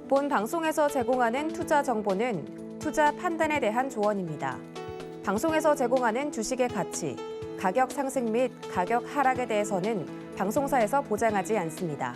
본 방송에서 제공하는 투자 정보는 투자 판단에 대한 조언입니다. 방송에서 제공하는 주식의 가치, 가격 상승 및 가격 하락에 대해서는 방송사에서 보장하지 않습니다.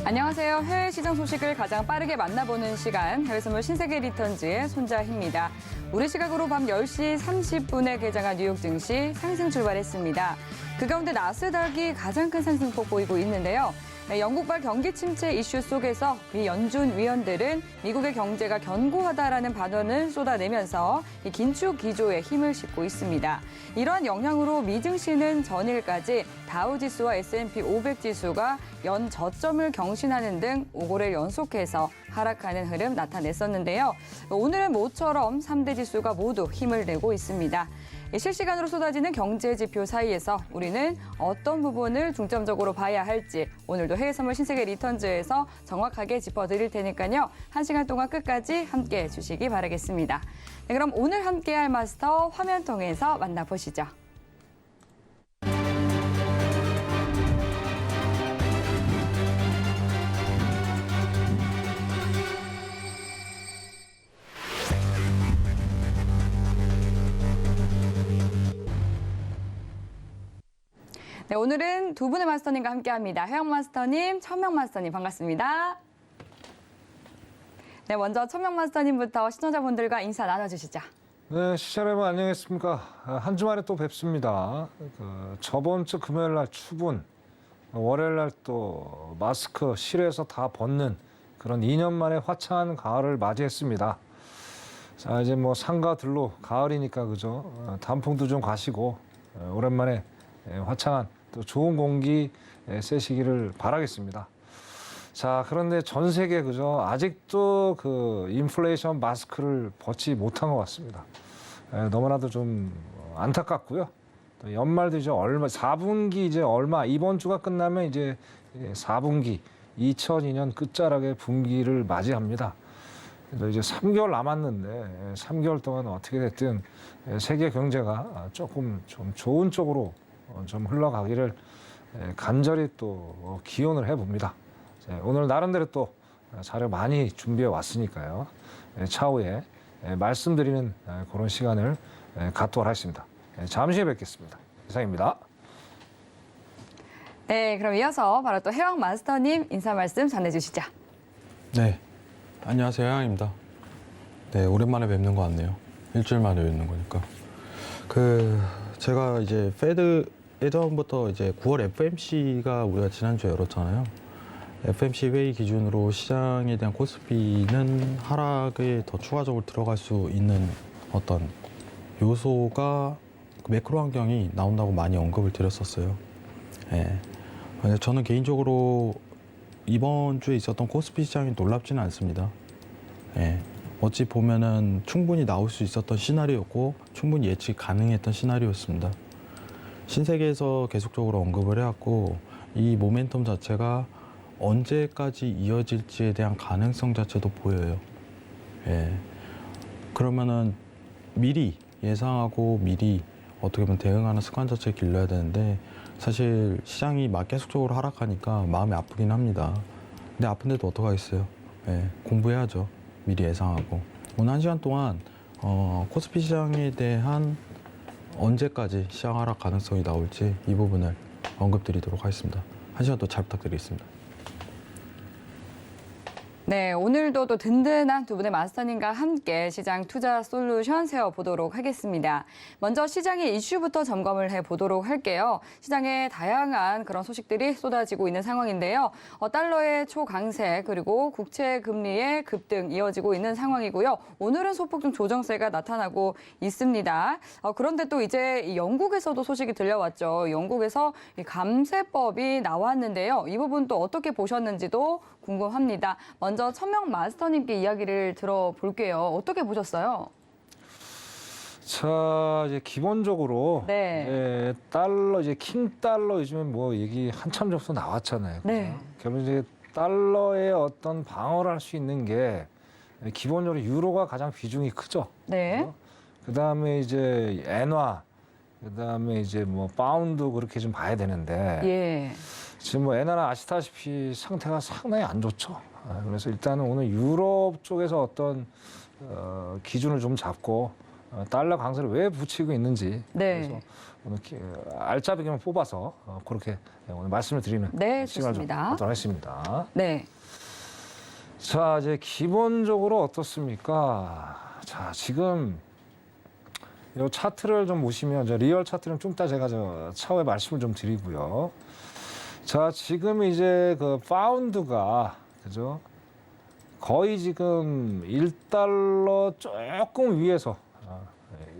안녕하세요. 해외 시장 소식을 가장 빠르게 만나보는 시간, 해외선물 신세계 리턴즈의 손자희입니다. 우리 시각으로 밤 10시 30분에 개장한 뉴욕 증시 상승 출발했습니다. 그 가운데 나스닥이 가장 큰 상승폭 보이고 있는데요. 영국발 경기 침체 이슈 속에서 미 연준 위원들은 미국의 경제가 견고하다라는 반언을 쏟아내면서 이 긴축 기조에 힘을 싣고 있습니다. 이러한 영향으로 미 증시는 전일까지 다우지수와 S&P 500 지수가 연 저점을 경신하는 등 5거래일 연속해서 하락하는 흐름 나타냈었는데요. 오늘은 모처럼 3대 지수가 모두 힘을 내고 있습니다. 실시간으로 쏟아지는 경제 지표 사이에서 우리는 어떤 부분을 중점적으로 봐야 할지 오늘도 해외선물 신세계 리턴즈에서 정확하게 짚어드릴 테니까요. 1시간 동안 끝까지 함께해 주시기 바라겠습니다. 네, 그럼 오늘 함께할 마스터 화면 통해서 만나보시죠. 네, 오늘은 두 분의 마스터님과 함께합니다. 해영 마스터님, 천명 마스터님 반갑습니다. 네, 먼저 천명 마스터님부터 시청자분들과 인사 나눠주시죠. 네, 시청자 여러분 안녕하십니까. 한 주만에 또 뵙습니다. 저번 주 금요일 날 추분, 월요일 날 또 마스크 실외에서 다 벗는 그런 2년 만에 화창한 가을을 맞이했습니다. 자, 이제 뭐 상가 들로 가을이니까 그죠. 단풍도 좀 가시고 오랜만에 화창한 또 좋은 공기 쐬시기를 바라겠습니다. 자, 그런데 전 세계 그죠? 아직도 그 인플레이션 마스크를 벗지 못한 것 같습니다. 너무나도 좀 안타깝고요. 또 연말도 이제 얼마 4분기 이제 얼마 이번 주가 끝나면 이제 4분기 2002년 끝자락의 분기를 맞이합니다. 그래서 이제 3개월 남았는데 3개월 동안 어떻게 됐든 세계 경제가 조금 좀 좋은 쪽으로 좀 흘러가기를 간절히 또 기원을 해봅니다. 오늘 나름대로 또 자료 많이 준비해 왔으니까요. 차후에 말씀드리는 그런 시간을 갖도록 하겠습니다. 잠시 후에 뵙겠습니다. 이상입니다. 네, 그럼 이어서 바로 또 해왕 마스터님 인사 말씀 전해주시죠. 네, 안녕하세요. 해왕입니다. 네, 오랜만에 뵙는 것 같네요. 일주일 만에 뵙는 거니까. 제가 이제 페드 예전부터 이제 9월 FMC가 우리가 지난주에 열었잖아요. FMC 회의 기준으로 시장에 대한 코스피는 하락에 더 추가적으로 들어갈 수 있는 어떤 요소가 매크로 환경이 나온다고 많이 언급을 드렸었어요. 예. 저는 개인적으로 이번 주에 있었던 코스피 시장이 놀랍지는 않습니다. 예. 어찌 보면은 충분히 나올 수 있었던 시나리오였고 충분히 예측 가능했던 시나리오였습니다. 신세계에서 계속적으로 언급을 해왔고 이 모멘텀 자체가 언제까지 이어질지에 대한 가능성 자체도 보여요. 예. 그러면은 미리 예상하고 미리 어떻게 보면 대응하는 습관 자체를 길러야 되는데 사실 시장이 막 계속적으로 하락하니까 마음이 아프긴 합니다. 근데 아픈데도 어떡하겠어요. 예. 공부해야죠. 미리 예상하고. 오늘 1시간 동안 코스피 시장에 대한 언제까지 시장 하락 가능성이 나올지 이 부분을 언급드리도록 하겠습니다. 1시간 또 잘 부탁드리겠습니다. 네, 오늘도 또 든든한 두 분의 마스터님과 함께 시장 투자 솔루션 세워보도록 하겠습니다. 먼저 시장의 이슈부터 점검을 해보도록 할게요. 시장에 다양한 그런 소식들이 쏟아지고 있는 상황인데요. 달러의 초강세 그리고 국채 금리의 급등 이어지고 있는 상황이고요. 오늘은 소폭 좀 조정세가 나타나고 있습니다. 그런데 또 이제 영국에서도 소식이 들려왔죠. 영국에서 감세법이 나왔는데요. 이 부분 또 어떻게 보셨는지도 궁금합니다. 먼저 천명 마스터님께 이야기를 들어볼게요. 어떻게 보셨어요? 자, 이제 기본적으로 네. 달러 이제 킹 달러 요즘에 뭐 얘기 한참 전부터 나왔잖아요. 그죠? 네. 결국 이제 달러의 어떤 방어를 할 수 있는 게 기본적으로 유로가 가장 비중이 크죠. 네. 그 다음에 이제 엔화, 그다음에 이제 뭐 파운드 그렇게 좀 봐야 되는데 예. 지금 뭐 엔화는 아시다시피 상태가 상당히 안 좋죠. 그래서 일단은 오늘 유럽 쪽에서 어떤 기준을 좀 잡고 달러 강세를 왜 붙이고 있는지 네. 그래서 오늘 알짜배기만 뽑아서 그렇게 오늘 말씀을 드리는 네, 시간을 좀 좋습니다. 갖도록 하겠습니다. 네. 자, 이제 기본적으로 어떻습니까? 자, 지금 이 차트를 좀 보시면 리얼 차트는 좀 이따 제가 차후에 말씀을 좀 드리고요. 자, 지금 이제 그 파운드가 그죠? 거의 지금 1달러 조금 위에서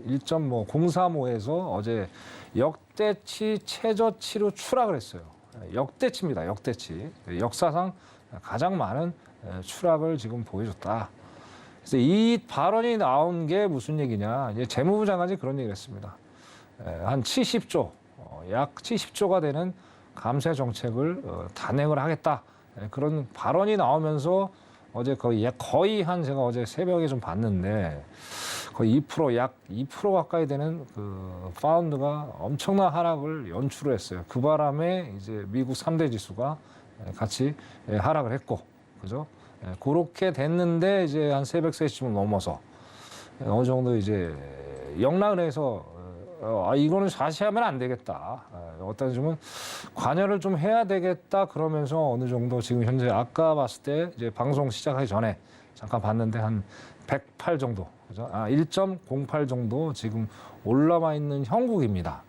1.035에서 어제 역대치 최저치로 추락을 했어요. 역대치입니다. 역대치. 역사상 가장 많은 추락을 지금 보여줬다. 그래서 이 발언이 나온 게 무슨 얘기냐. 이제 재무부 장관이 그런 얘기를 했습니다. 한 70조, 약 70조가 되는 감세 정책을 단행을 하겠다. 그런 발언이 나오면서 어제 거의 한 제가 어제 새벽에 좀 봤는데 거의 2%, 약 2% 가까이 되는 그 파운드가 엄청난 하락을 연출을 했어요. 그 바람에 이제 미국 3대 지수가 같이 하락을 했고, 그죠? 그렇게 됐는데 이제 한 새벽 3시쯤 넘어서 어느 정도 이제 영락은행에서 이거는 자시하면 안 되겠다. 어떤 점은 관여를 좀 해야 되겠다. 그러면서 어느 정도 지금 현재 아까 봤을 때 이제 방송 시작하기 전에 잠깐 봤는데 한 108 정도, 그죠? 1.08 정도 지금 올라와 있는 형국입니다.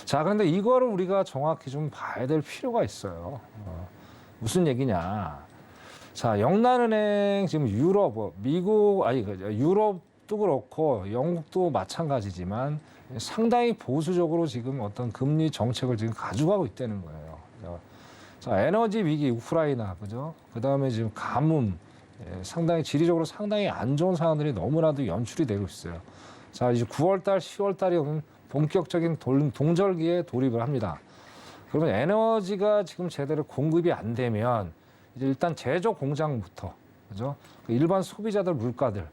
자, 그런데 이거를 우리가 정확히 좀 봐야 될 필요가 있어요. 무슨 얘기냐? 자, 영란은행 지금 유럽, 미국, 유럽도 그렇고 영국도 마찬가지지만 상당히 보수적으로 지금 어떤 금리 정책을 지금 가져가고 있다는 거예요. 자, 에너지 위기, 우크라이나, 그죠? 그 다음에 지금 가뭄, 상당히 지리적으로 상당히 안 좋은 상황들이 너무나도 연출이 되고 있어요. 자, 이제 9월달, 10월달이 오면 본격적인 동절기에 돌입을 합니다. 그러면 에너지가 지금 제대로 공급이 안 되면 이제 일단 제조 공장부터, 그죠? 일반 소비자들 물가들,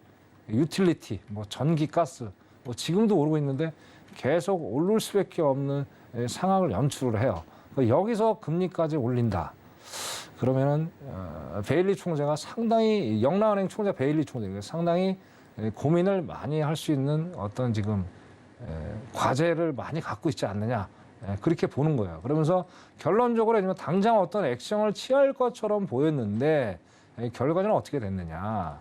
유틸리티, 뭐 전기, 가스, 뭐 지금도 오르고 있는데 계속 오를 수밖에 없는 상황을 연출을 해요. 여기서 금리까지 올린다. 그러면은 베일리 총재가 상당히 영란은행 총재 베일리 총재가 상당히 고민을 많이 할 수 있는 어떤 지금 과제를 많이 갖고 있지 않느냐. 그렇게 보는 거예요. 그러면서 결론적으로 당장 어떤 액션을 취할 것처럼 보였는데 결과는 어떻게 됐느냐.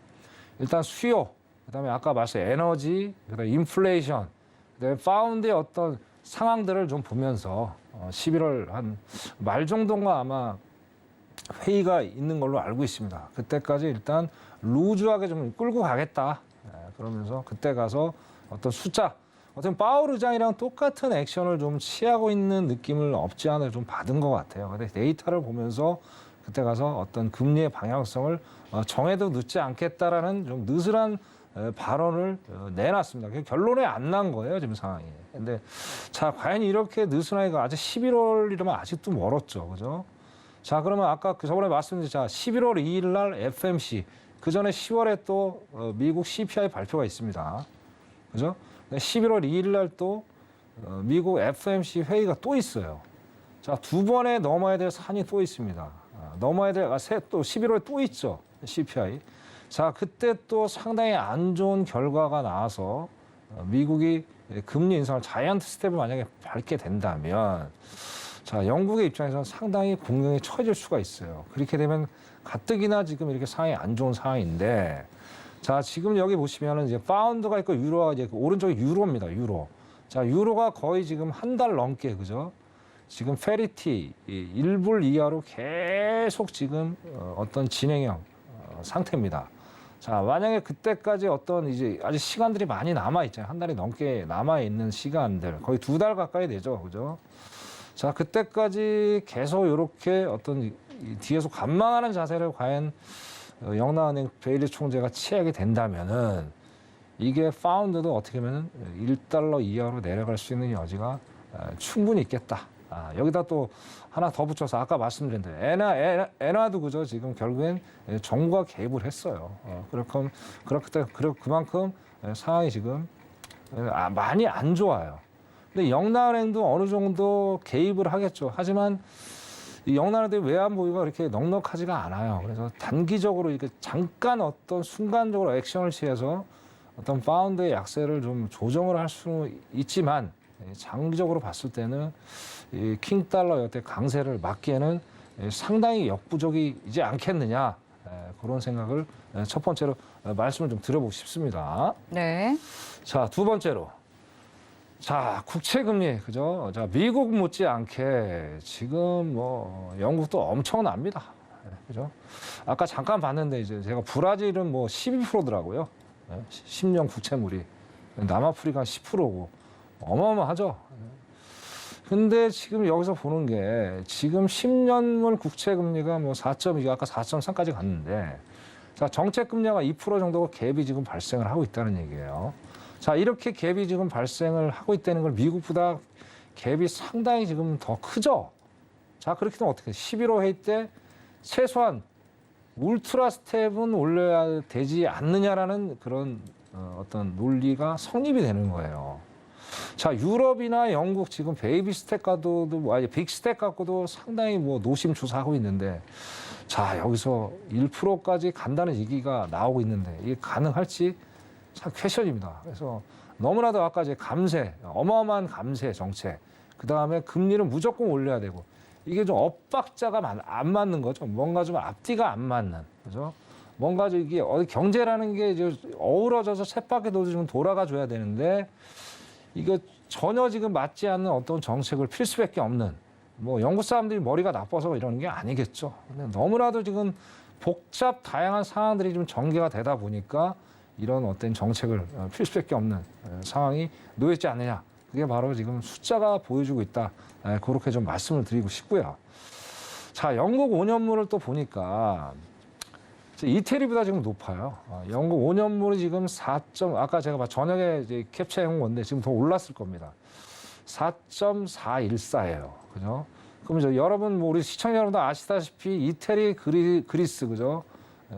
일단 수요, 그다음에 아까 말씀 에너지, 그다음에 인플레이션, 그다음에 파운드의 어떤 상황들을 좀 보면서 11월 한 말 정도가 아마 회의가 있는 걸로 알고 있습니다. 그때까지 일단 루즈하게 좀 끌고 가겠다. 그러면서 그때 가서 어떤 숫자, 어떤 파월 의장이랑 똑같은 액션을 좀 취하고 있는 느낌을 없지 않아 좀 받은 것 같아요. 근데 데이터를 보면서 그때 가서 어떤 금리의 방향성을 정해도 늦지 않겠다라는 좀 느슨한 발언을 내놨습니다. 결론에 안 난 거예요, 지금 상황이. 근데 자, 과연 이렇게 느슨하게 아직 11월이라면 아직도 멀었죠, 그죠? 자, 그러면 아까 저번에 말씀드린 11월 2일 날 FMC, 그 전에 10월에 또 미국 CPI 발표가 있습니다, 그죠? 11월 2일 날 또 미국 FMC 회의가 또 있어요. 자, 두 번에 넘어야 될 산이 또 있습니다. 넘어야 될, 또 11월에 또 있죠, CPI. 자, 그때 또 상당히 안 좋은 결과가 나와서 미국이 금리 인상을 자이언트 스텝을 만약에 밟게 된다면 자, 영국의 입장에서는 상당히 공경에 처해질 수가 있어요. 그렇게 되면 가뜩이나 지금 이렇게 상황이 안 좋은 상황인데 자, 지금 여기 보시면은 이제 파운드가 있고 유로가 이제 오른쪽이 유로입니다. 유로. 자, 유로가 거의 지금 한 달 넘게, 그죠? 지금 페리티 1불 이하로 계속 지금 어떤 진행형 상태입니다. 자, 만약에 그때까지 어떤 이제 아직 시간들이 많이 남아 있잖아요. 한 달이 넘게 남아 있는 시간들, 거의 2달 가까이 되죠, 그죠? 자, 그때까지 계속 이렇게 어떤 뒤에서 관망하는 자세를 과연 영란은행 베일리 총재가 취하게 된다면은 이게 파운드도 어떻게 보면은 1달러 이하로 내려갈 수 있는 여지가 충분히 있겠다. 여기다 또 하나 더 붙여서 아까 말씀드린 대로 엔화도 그죠? 지금 결국엔 정부가 개입을 했어요. 그만큼 상황이 지금 많이 안 좋아요. 근데 영란은행도 어느 정도 개입을 하겠죠. 하지만 이 영란은행의 외환 보유가 그렇게 넉넉하지가 않아요. 그래서 단기적으로 이렇게 잠깐 어떤 순간적으로 액션을 취해서 어떤 파운드의 약세를 좀 조정을 할 수 있지만 장기적으로 봤을 때는 이 킹달러 여태 강세를 막기에는 상당히 역부족이지 않겠느냐 그런 생각을 첫 번째로 말씀을 좀 드려보고 싶습니다. 네. 자, 두 번째로. 자, 국채금리, 그죠? 자, 미국 못지않게 지금 뭐 영국도 엄청납니다. 그죠? 아까 잠깐 봤는데 이제 제가 브라질은 뭐 12%더라고요. 10년 국채물이. 남아프리카 10%고. 어마어마하죠? 근데 지금 여기서 보는 게 지금 10년물 국채금리가 뭐 4.2, 아까 4.3까지 갔는데 자, 정책금리가 2% 정도 갭이 지금 발생을 하고 있다는 얘기예요. 자, 이렇게 갭이 지금 발생을 하고 있다는 걸 미국보다 갭이 상당히 지금 더 크죠? 자, 그렇게 되면 어떻게 11호 회의 때 최소한 울트라 스텝은 올려야 되지 않느냐라는 그런 어떤 논리가 성립이 되는 거예요. 자, 유럽이나 영국 지금 베이비 스텝 갖고도 아니 빅 스텝 갖고도 상당히 뭐 노심초사하고 있는데 자, 여기서 1%까지 간다는 얘기가 나오고 있는데 이게 가능할지 참 퀘션입니다. 그래서 너무나도 아까 이제 감세, 어마어마한 감세 정책, 그 다음에 금리는 무조건 올려야 되고 이게 좀 엇박자가 안 맞는 거죠. 뭔가 좀 앞뒤가 안 맞는, 그죠? 뭔가 좀 이게 경제라는 게 이제 어우러져서 쳇바퀴도 좀 돌아가 줘야 되는데 이거 전혀 지금 맞지 않는 어떤 정책을 필 수밖에 없는 뭐 영국 사람들이 머리가 나빠서 이러는 게 아니겠죠. 근데 너무나도 지금 복잡 다양한 상황들이 좀 전개가 되다 보니까 이런 어떤 정책을 필 수밖에 없는 상황이 놓여있지 않느냐. 그게 바로 지금 숫자가 보여주고 있다. 그렇게 좀 말씀을 드리고 싶고요. 자, 영국 5년물을 또 보니까 이태리보다 지금 높아요. 영국 5년물이 지금 4. 아까 제가 저녁에 이제 캡처해온 건데 지금 더 올랐을 겁니다. 4.414예요. 그죠? 그럼 이제 여러분, 뭐 우리 시청자 여러분도 아시다시피 이태리, 그리스, 그죠?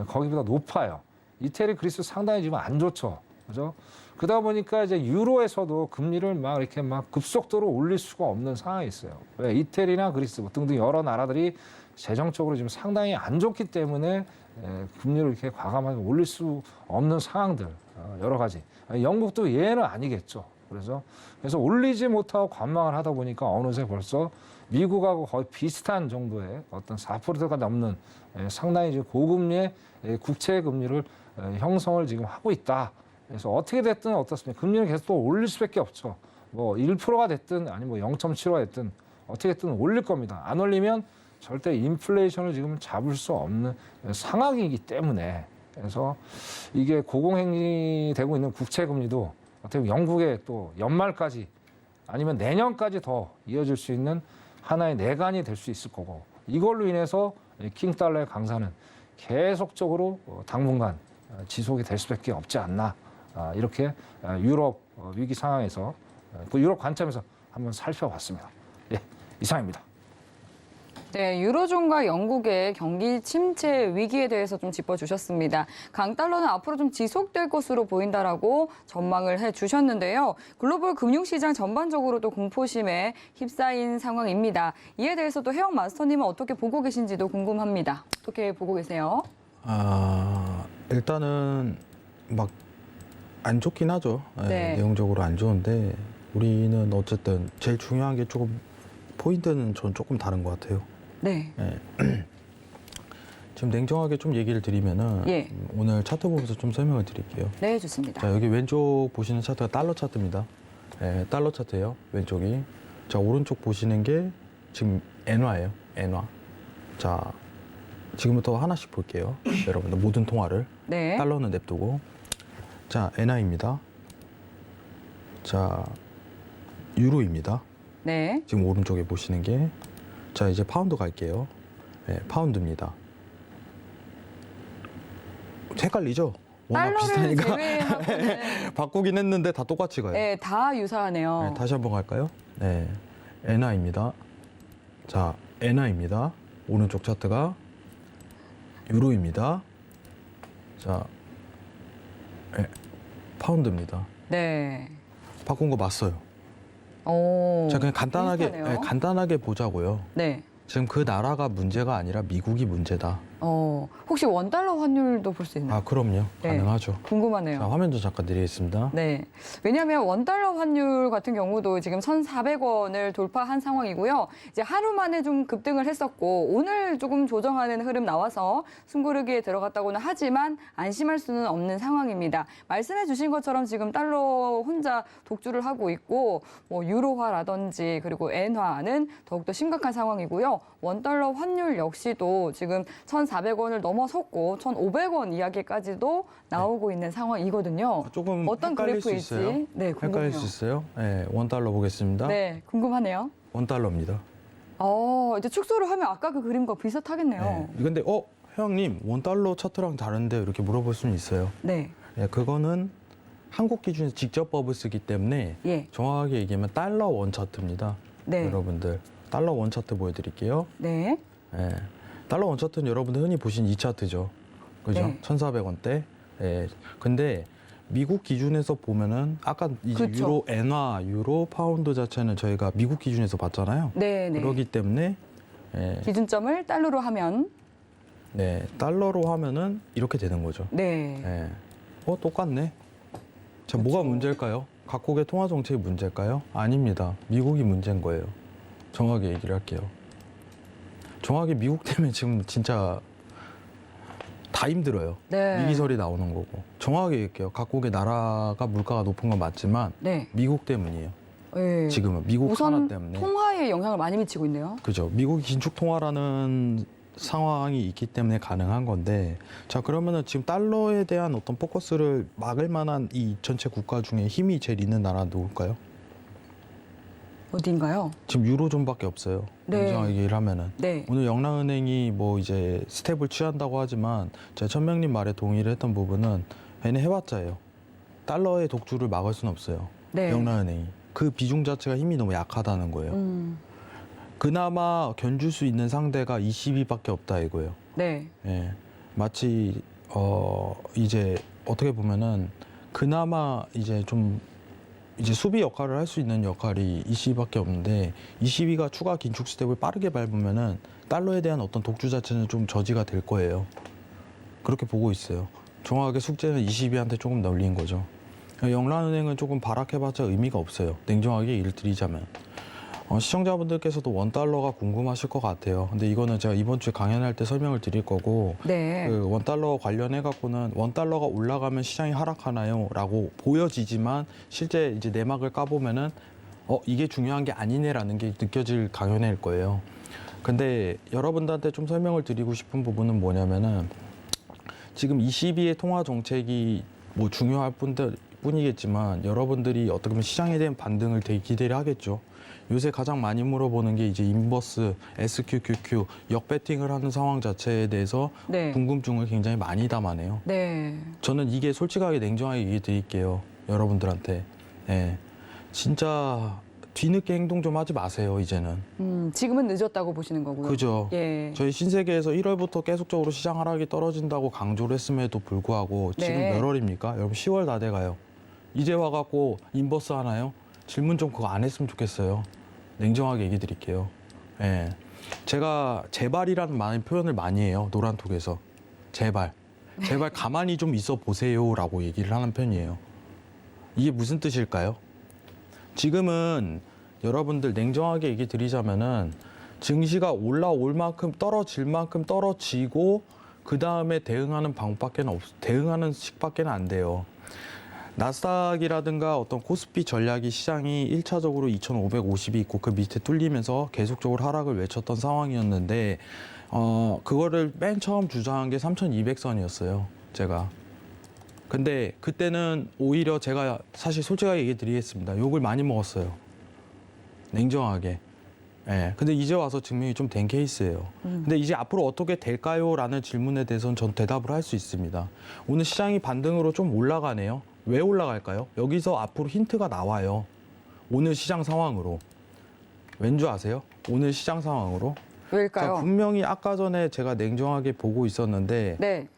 거기보다 높아요. 이태리, 그리스 상당히 지금 안 좋죠. 그죠? 그러다 보니까 이제 유로에서도 금리를 막 이렇게 막 급속도로 올릴 수가 없는 상황이 있어요. 왜? 이태리나 그리스 등등 여러 나라들이 재정적으로 지금 상당히 안 좋기 때문에 금리를 이렇게 과감하게 올릴 수 없는 상황들 여러 가지. 영국도 예외는 아니겠죠. 그래서 올리지 못하고 관망을 하다 보니까 어느새 벌써 미국하고 거의 비슷한 정도의 어떤 4%가 넘는 상당히 고금리의 국채 금리를 형성을 지금 하고 있다. 그래서 어떻게 됐든 어떻습니까? 금리는 계속 또 올릴 수밖에 없죠. 뭐 1%가 됐든 아니 뭐 0.75가 됐든 어떻게 됐든 올릴 겁니다. 안 올리면 절대 인플레이션을 지금 잡을 수 없는 상황이기 때문에 그래서 이게 고공행위되고 있는 국채 금리도 어떻게 보면 영국의 또 연말까지 아니면 내년까지 더 이어질 수 있는 하나의 내관이 될 수 있을 거고 이걸로 인해서 킹달러의 강사는 계속적으로 당분간 지속이 될 수밖에 없지 않나 이렇게 유럽 위기 상황에서 그 유럽 관점에서 한번 살펴봤습니다. 예, 이상입니다. 네, 유로존과 영국의 경기 침체 위기에 대해서 좀 짚어주셨습니다. 강달러는 앞으로 좀 지속될 것으로 보인다라고 전망을 해주셨는데요. 글로벌 금융시장 전반적으로도 공포심에 휩싸인 상황입니다. 이에 대해서도 혜영 마스터님은 어떻게 보고 계신지도 궁금합니다. 어떻게 보고 계세요? 일단은 막 안 좋긴 하죠. 네. 내용적으로 안 좋은데 우리는 어쨌든 제일 중요한 게 조금 포인트는 전 조금 다른 것 같아요. 네. 지금 냉정하게 좀 얘기를 드리면은 예. 오늘 차트 보면서 좀 설명을 드릴게요. 네, 좋습니다. 자, 여기 왼쪽 보시는 차트가 달러 차트입니다. 달러 차트예요. 왼쪽이. 자, 오른쪽 보시는 게 지금 엔화예요. 엔화. 자, 지금부터 하나씩 볼게요. 여러분들 모든 통화를. 네. 달러는 냅두고. 자, 엔화입니다. 자, 유로입니다. 네. 지금 오른쪽에 보시는 게. 자, 이제 파운드 갈게요. 파운드입니다. 헷갈리죠? 워낙 달러를 비슷하니까 제외하고는 바꾸긴 했는데 다 똑같이 가요. 네, 다 유사하네요. 네, 다시 한번 갈까요? 네, 엔화입니다. 자, 엔화입니다. 오른쪽 차트가 유로입니다. 자, 파운드입니다. 네. 바꾼 거 맞어요. 오, 자, 그냥 간단하게 비슷하네요. 예, 간단하게 보자고요. 네. 지금 그 나라가 문제가 아니라 미국이 문제다. 혹시 원달러 환율도 볼 수 있나요? 아, 그럼요. 네. 가능하죠. 궁금하네요. 자, 화면 좀 잠깐 드리겠습니다. 네. 왜냐하면 원달러 환율 같은 경우도 지금 1,400원을 돌파한 상황이고요. 이제 하루 만에 좀 급등을 했었고 오늘 조금 조정하는 흐름 나와서 숨고르기에 들어갔다고는 하지만 안심할 수는 없는 상황입니다. 말씀해 주신 것처럼 지금 달러 혼자 독주를 하고 있고 뭐 유로화라든지 그리고 엔화는 더욱더 심각한 상황이고요. 원달러 환율 역시도 지금 1,400원을 넘어섰고 1,500원 이야기까지도 나오고 있는 상황이거든요. 조금 어떤 헷갈릴 수 그래프일지 있어요. 네, 궁금해요. 헷갈릴 수 있어요. 네, 원달러 보겠습니다. 네, 궁금하네요. 원달러입니다. 이제 축소를 하면 아까 그 그림과 비슷하겠네요. 네. 근데 형님 원달러 차트랑 다른데 이렇게 물어볼 수는 있어요. 네. 네, 그거는 한국 기준에서 직접법을 쓰기 때문에 예. 정확하게 얘기하면 달러 원 차트입니다. 네. 여러분들 달러 원 차트 보여드릴게요. 네. 예. 달러 원 차트는 여러분들 흔히 보신 이 차트죠. 그죠? 네. 1,400원대. 예. 근데 미국 기준에서 보면은 아까 이제 그쵸. 유로 엔화, 유로 파운드 자체는 저희가 미국 기준에서 봤잖아요. 네, 네. 그렇기 때문에 예. 기준점을 달러로 하면 네, 달러로 하면은 이렇게 되는 거죠. 네. 예. 똑같네. 자, 뭐가 문제일까요? 각국의 통화 정책이 문제일까요? 아닙니다. 미국이 문제인 거예요. 정확하게 얘기를 할게요. 정확히 미국 때문에 지금 진짜 다 힘들어요. 네. 위기설이 나오는 거고. 정확하게 얘기할게요. 각국의 나라가 물가가 높은 건 맞지만 네. 미국 때문이에요. 네. 지금은 미국 하나 우선 때문에. 통화에 영향을 많이 미치고 있네요. 그죠. 미국이 긴축 통화라는 상황이 있기 때문에 가능한 건데, 자, 그러면은 지금 달러에 대한 어떤 포커스를 막을 만한 이 전체 국가 중에 힘이 제일 있는 나라는 누굴까요? 어디인가요? 지금 유로존밖에 없어요. 네. 인정하게 얘기를 하면은. 네. 오늘 영랑은행이 뭐 이제 스텝을 취한다고 하지만 제가 천명님 말에 동의를 했던 부분은 얘네 해봤자예요. 달러의 독주를 막을 수는 없어요. 네. 영랑은행이. 그 비중 자체가 힘이 너무 약하다는 거예요. 그나마 견줄 수 있는 상대가 ECB밖에 없다 이거예요. 네. 예. 마치 이제 어떻게 보면은 그나마 이제 좀 이제 수비 역할을 할 수 있는 역할이 ECB밖에 없는데 ECB가 추가 긴축 스텝을 빠르게 밟으면은 달러에 대한 어떤 독주 자체는 좀 저지가 될 거예요. 그렇게 보고 있어요. 정확하게 숙제는 ECB한테 조금 널린 거죠. 영란은행은 조금 발악해봤자 의미가 없어요. 냉정하게 얘기를 드리자면. 시청자분들께서도 원달러가 궁금하실 것 같아요. 근데 이거는 제가 이번 주에 강연할 때 설명을 드릴 거고 네. 그 원달러 관련해 갖고는 원달러가 올라가면 시장이 하락하나요? 라고 보여지지만 실제 이제 내막을 까보면은 이게 중요한 게 아니네라는 게 느껴질 강연일 거예요. 근데 여러분들한테 좀 설명을 드리고 싶은 부분은 뭐냐면은 지금 ECB의 통화 정책이 뭐 중요할 뿐이겠지만 여러분들이 어떻게 보면 시장에 대한 반등을 되게 기대를 하겠죠. 요새 가장 많이 물어보는 게 이제 인버스, SQQQ, 역배팅을 하는 상황 자체에 대해서 네. 궁금증을 굉장히 많이 담아내요. 네. 저는 이게 솔직하게 냉정하게 얘기해 드릴게요. 여러분들한테. 예. 진짜 뒤늦게 행동 좀 하지 마세요, 이제는. 지금은 늦었다고 보시는 거고요. 그죠. 예. 저희 신세계에서 1월부터 계속적으로 시장 하락이 떨어진다고 강조를 했음에도 불구하고 지금 네. 몇 월입니까? 여러분 10월 다 돼가요. 이제 와갖고 인버스 하나요? 질문 좀 그거 안 했으면 좋겠어요. 냉정하게 얘기 드릴게요. 예. 제가 제발이라는 많은 표현을 많이 해요. 노란톡에서. 제발. 제발 가만히 좀 있어 보세요라고 얘기를 하는 편이에요. 이게 무슨 뜻일까요? 지금은 여러분들 냉정하게 얘기 드리자면은 증시가 올라올 만큼 떨어질 만큼 떨어지고 그 다음에 대응하는 대응하는 식밖에는 안 돼요. 나스닥이라든가 어떤 코스피 전략이 시장이 1차적으로 2,550이 있고 그 밑에 뚫리면서 계속적으로 하락을 외쳤던 상황이었는데 그거를 맨 처음 주장한 게 3,200선이었어요. 제가. 근데 그때는 오히려 제가 사실 솔직하게 얘기 드리겠습니다. 욕을 많이 먹었어요. 냉정하게. 예. 근데 이제 와서 증명이 좀 된 케이스예요. 근데 이제 앞으로 어떻게 될까요? 라는 질문에 대해서는 전 대답을 할 수 있습니다. 오늘 시장이 반등으로 좀 올라가네요. 왜 올라갈까요? 여기서 앞으로 힌트가 나와요. 오늘 시장 상황으로. 왠 줄 아세요? 오늘 시장 상황으로. 왜일까요? 자, 분명히 아까 전에 제가 냉정하게 보고 있었는데 네.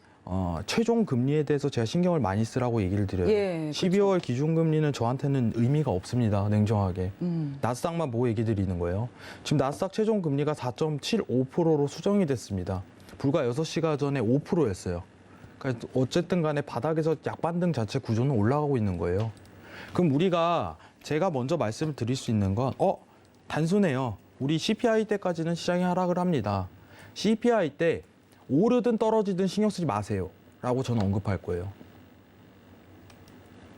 최종 금리에 대해서 제가 신경을 많이 쓰라고 얘기를 드려요. 예, 12월 기준금리는 저한테는 의미가 없습니다. 냉정하게. 나스닥만 보고 얘기 드리는 거예요. 지금 나스닥 최종 금리가 4.75%로 수정이 됐습니다. 불과 6시간 전에 5%였어요. 그러니까 어쨌든 간에 바닥에서 약반등 자체 구조는 올라가고 있는 거예요. 그럼 우리가 제가 먼저 말씀을 드릴 수 있는 건 단순해요. 우리 CPI 때까지는 시장이 하락을 합니다. CPI 때 오르든 떨어지든 신경 쓰지 마세요. 라고 저는 언급할 거예요.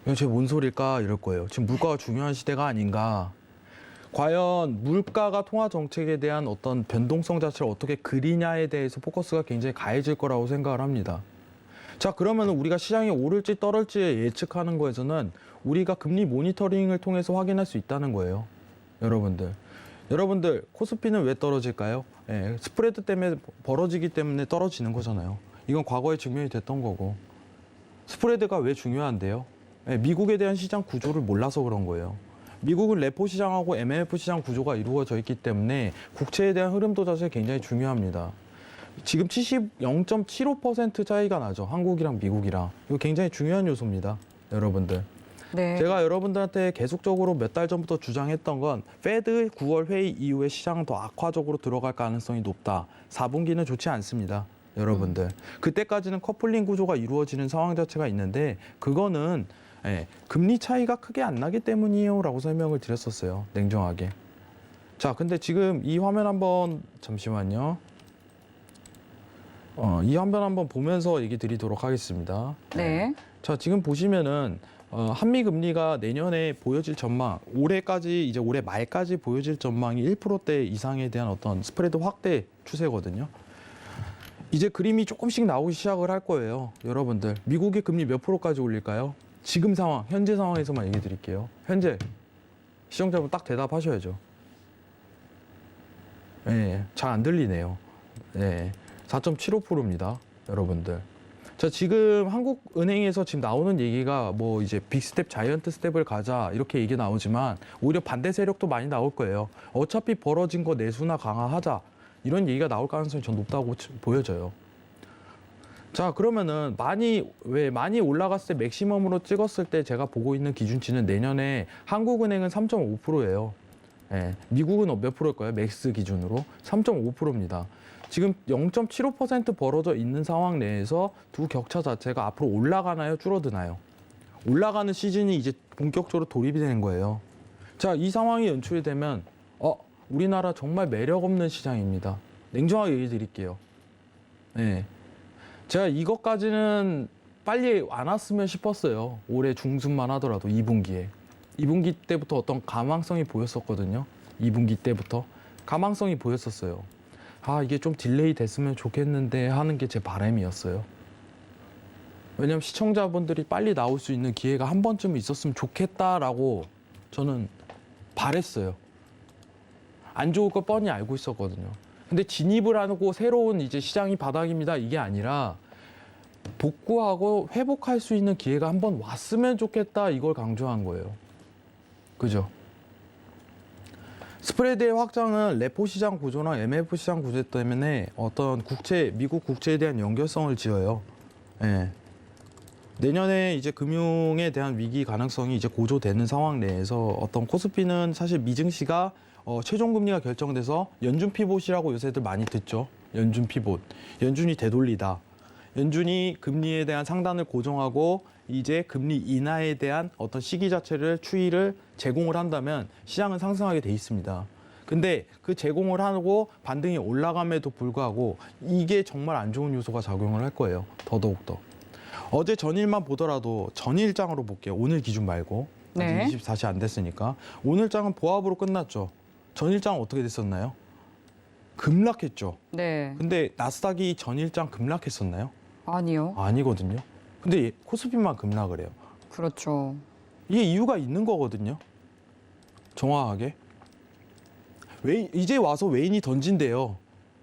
이거 제가 뭔 소리일까 이럴 거예요. 지금 물가가 중요한 시대가 아닌가. 과연 물가가 통화 정책에 대한 어떤 변동성 자체를 어떻게 그리냐에 대해서 포커스가 굉장히 가해질 거라고 생각을 합니다. 자, 그러면 우리가 시장이 오를지 떨어질지 예측하는 거에서는 우리가 금리 모니터링을 통해서 확인할 수 있다는 거예요. 여러분들 코스피는 왜 떨어질까요? 스프레드 때문에 벌어지기 때문에 떨어지는 거잖아요. 이건 과거에 증명이 됐던 거고. 스프레드가 왜 중요한데요? 미국에 대한 시장 구조를 몰라서 그런 거예요. 미국은 레포 시장하고 MMF 시장 구조가 이루어져 있기 때문에 국채에 대한 흐름도 자체 굉장히 중요합니다. 지금 0.75% 차이가 나죠. 한국이랑 미국이랑. 이거 굉장히 중요한 요소입니다. 여러분들. 네. 제가 여러분들한테 계속적으로 몇 달 전부터 주장했던 건 페드 9월 회의 이후에 시장은 더 악화적으로 들어갈 가능성이 높다. 4분기는 좋지 않습니다. 여러분들. 그때까지는 커플링 구조가 이루어지는 상황 자체가 있는데 그거는 금리 차이가 크게 안 나기 때문이에요 라고 설명을 드렸었어요. 냉정하게. 자, 근데 지금 이 화면 한번 잠시만요. 이 화면 한번 보면서 얘기 드리도록 하겠습니다. 네. 자, 지금 보시면은 한미 금리가 내년에 보여질 전망, 올해까지 이제 올해 말까지 보여질 전망이 1%대 이상에 대한 어떤 스프레드 확대 추세거든요. 이제 그림이 조금씩 나오기 시작을 할 거예요. 여러분들, 미국의 금리 몇 프로까지 올릴까요? 지금 상황, 현재 상황에서만 얘기 드릴게요. 현재 시청자분 딱 대답하셔야죠. 잘 안 들리네요. 4.75%입니다. 여러분들. 자, 지금 한국은행에서 지금 나오는 얘기가 뭐 이제 빅스텝, 자이언트 스텝을 가자 이렇게 얘기 나오지만 오히려 반대 세력도 많이 나올 거예요. 어차피 벌어진 거 내수나 강화하자 이런 얘기가 나올 가능성이 전 높다고 보여져요. 자, 그러면은 많이 올라갔을 때 맥시멈으로 찍었을 때 제가 보고 있는 기준치는 내년에 한국은행은 3.5%예요. 미국은 몇 프로일까요? 맥스 기준으로 3.5%입니다. 지금 0.75% 벌어져 있는 상황 내에서 두 격차 자체가 앞으로 올라가나요? 줄어드나요? 올라가는 시즌이 이제 본격적으로 돌입이 되는 거예요. 자, 이 상황이 연출이 되면 우리나라 정말 매력 없는 시장입니다. 냉정하게 얘기 드릴게요. 제가 이것까지는 빨리 안 왔으면 싶었어요. 올해 중순만 하더라도 2분기에. 2분기 때부터 어떤 가망성이 보였었거든요. 2분기 때부터 가망성이 보였었어요. 이게 좀 딜레이 됐으면 좋겠는데 하는 게 제 바람이었어요. 왜냐면 시청자분들이 빨리 나올 수 있는 기회가 한 번쯤 있었으면 좋겠다라고 저는 바랬어요. 안 좋을 걸 뻔히 알고 있었거든요. 근데 진입을 하고 새로운 이제 시장이 바닥입니다. 이게 아니라 복구하고 회복할 수 있는 기회가 한 번 왔으면 좋겠다 이걸 강조한 거예요. 그죠? 스프레드의 확장은 레포 시장 구조나 MF 시장 구조 때문에 어떤 미국 국채에 대한 연결성을 지어요. 내년에 이제 금융에 대한 위기 가능성이 이제 고조되는 상황 내에서 어떤 코스피는 사실 미증시가 최종 금리가 결정돼서 연준 피봇이라고 요새들 많이 듣죠. 연준 피봇. 연준이 되돌리다. 연준이 금리에 대한 상단을 고정하고 이제 금리 인하에 대한 어떤 시기 자체를 추이를 제공을 한다면 시장은 상승하게 돼 있습니다. 근데 그 제공을 하고 반등이 올라감에도 불구하고 이게 정말 안 좋은 요소가 작용을 할 거예요. 더더욱더. 어제 전일만 보더라도 전일장으로 볼게요. 오늘 기준 말고. 아직 24시 안 됐으니까. 오늘장은 보합으로 끝났죠. 전일장 어떻게 됐었나요? 급락했죠. 네. 근데 나스닥이 전일장 급락했었나요? 아니요. 아니거든요. 근데 코스피만 급락을 해요. 그렇죠. 이게 이유가 있는 거거든요. 정확하게. 이제 와서 외인이 던진대요.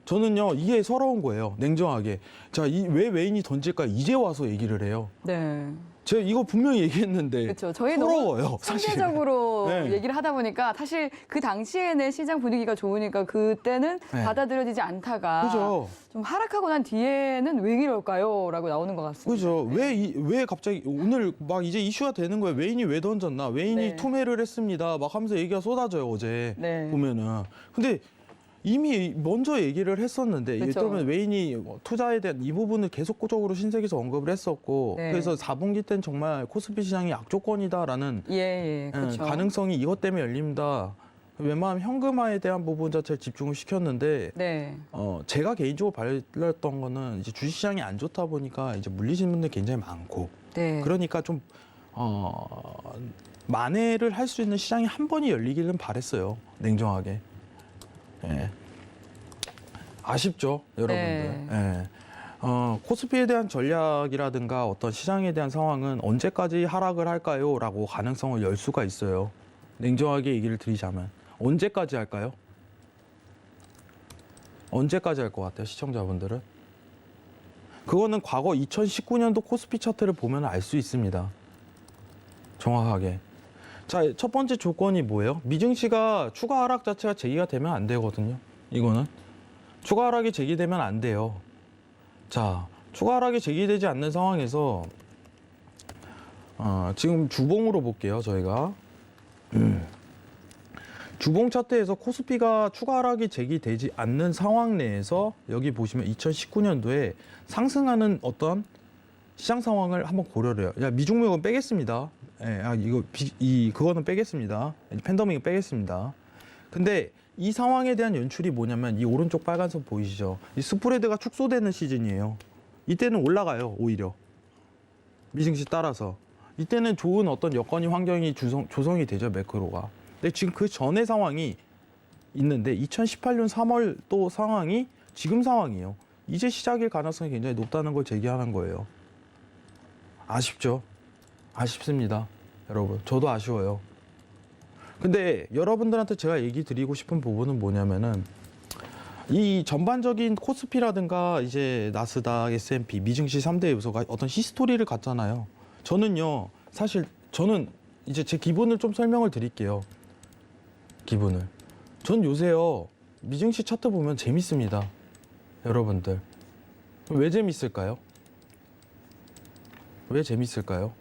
저는요 이게 서러운 거예요. 냉정하게. 자, 왜 외인이 던질까 이제 와서 얘기를 해요. 네. 제가 이거 분명히 얘기했는데 그렇죠. 저희 서러워요. 너무 사실. 상대적으로 네. 얘기를 하다 보니까 사실 그 당시에는 시장 분위기가 좋으니까 그때는 네. 받아들여지지 않다가 그죠. 좀 하락하고 난 뒤에는 왜 이럴까요? 라고 나오는 것 같습니다. 그죠. 왜 갑자기 오늘 막 이제 이슈가 되는 거예요. 외인이 왜 던졌나? 외인이 네. 투매를 했습니다. 막 하면서 얘기가 쏟아져요 어제 네. 보면은. 근데 이미 먼저 얘기를 했었는데 그쵸. 일단은 외인이 투자에 대한 이 부분을 계속적으로 신세계에서 언급을 했었고 네. 그래서 4분기 때는 정말 코스피 시장이 악조건이다라는 예, 그렇죠. 가능성이 이것 때문에 열립니다. 웬만하면 현금화에 대한 부분 자체를 집중을 시켰는데 네. 제가 개인적으로 발렸던 거는 이제 주식시장이 안 좋다 보니까 이제 물리신 분들 굉장히 많고 네. 그러니까 좀 만회를 할 수 있는 시장이 한 번이 열리기는 바랬어요. 냉정하게. 예. 아쉽죠, 여러분들. 네. 예. 코스피에 대한 전략이라든가 어떤 시장에 대한 상황은 언제까지 하락을 할까요? 라고 가능성을 열 수가 있어요. 냉정하게 얘기를 드리자면. 언제까지 할까요? 언제까지 할 것 같아요, 시청자분들은? 그거는 과거 2019년도 코스피 차트를 보면 알 수 있습니다. 정확하게. 자, 첫 번째 조건이 뭐예요? 미증시가 추가 하락 자체가 제기가 되면 안 되거든요. 이거는. 추가 하락이 제기되면 안 돼요. 자, 추가 하락이 제기되지 않는 상황에서 지금 주봉으로 볼게요, 저희가. 주봉 차트에서 코스피가 추가 하락이 제기되지 않는 상황 내에서 여기 보시면 2019년도에 상승하는 어떤 시장 상황을 한번 고려를 해요. 야, 미중무역은 빼겠습니다. 예, 그거는 빼겠습니다. 팬더믹은 빼겠습니다. 근데 이 상황에 대한 연출이 뭐냐면 이 오른쪽 빨간 선 보이시죠? 이 스프레드가 축소되는 시즌이에요. 이때는 올라가요, 오히려. 미증시 따라서. 이때는 좋은 어떤 여건이 환경이 조성이 되죠, 매크로가. 근데 지금 그 전의 상황이 있는데 2018년 3월 또 상황이 지금 상황이에요. 이제 시작일 가능성이 굉장히 높다는 걸 제기하는 거예요. 아쉽죠? 아쉽습니다, 여러분. 저도 아쉬워요. 근데 여러분들한테 제가 얘기 드리고 싶은 부분은 뭐냐면은 이 전반적인 코스피라든가 이제 나스닥, S&P, 미증시 3대 요소가 어떤 히스토리를 갖잖아요. 저는요, 사실 저는 이제 제 기분을 좀 설명을 드릴게요. 기분을. 전 요새요, 미증시 차트 보면 재밌습니다. 여러분들. 왜 재밌을까요? 왜 재밌을까요?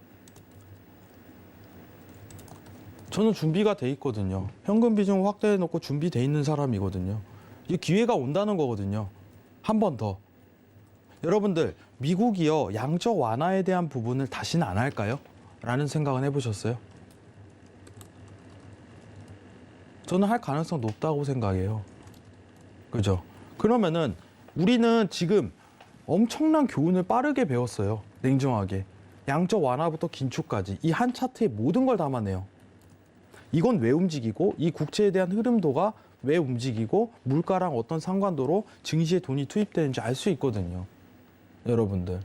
저는 준비가 돼 있거든요. 현금 비중 확대해 놓고 준비돼 있는 사람이거든요. 이 기회가 온다는 거거든요. 한 번 더. 여러분들, 미국이요, 양적 완화에 대한 부분을 다시는 안 할까요? 라는 생각은 해보셨어요? 저는 할 가능성 높다고 생각해요. 그죠? 그러면은 우리는 지금 엄청난 교훈을 빠르게 배웠어요. 냉정하게. 양적 완화부터 긴축까지 이 한 차트에 모든 걸 담아내요. 이건 왜 움직이고 이 국채에 대한 흐름도가 왜 움직이고 물가랑 어떤 상관도로 증시에 돈이 투입되는지 알 수 있거든요. 여러분들.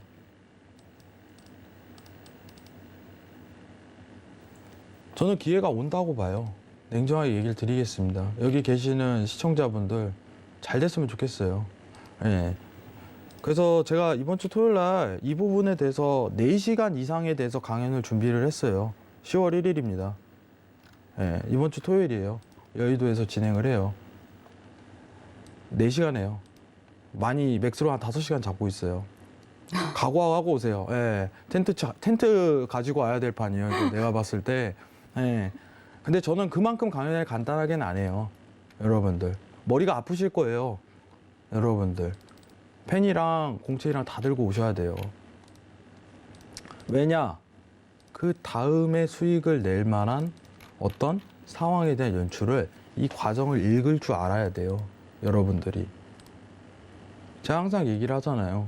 저는 기회가 온다고 봐요. 냉정하게 얘기를 드리겠습니다. 여기 계시는 시청자분들 잘 됐으면 좋겠어요. 예. 그래서 제가 이번 주 토요일 날 이 부분에 대해서 4시간 이상에 대해서 강연을 준비를 했어요. 10월 1일입니다. 예, 이번 주 토요일이에요. 여의도에서 진행을 해요. 4시간 해요. 많이 맥스로 한 5시간 잡고 있어요. 각오하고 오세요. 예, 텐트 가지고 와야 될 판이에요. 이거 내가 봤을 때. 예. 근데 저는 그만큼 강연을 간단하게는 안 해요. 여러분들. 머리가 아프실 거예요. 여러분들. 펜이랑 공책이랑 다 들고 오셔야 돼요. 왜냐? 그 다음에 수익을 낼 만한 어떤 상황에 대한 연출을 이 과정을 읽을 줄 알아야 돼요. 여러분들이. 제가 항상 얘기를 하잖아요.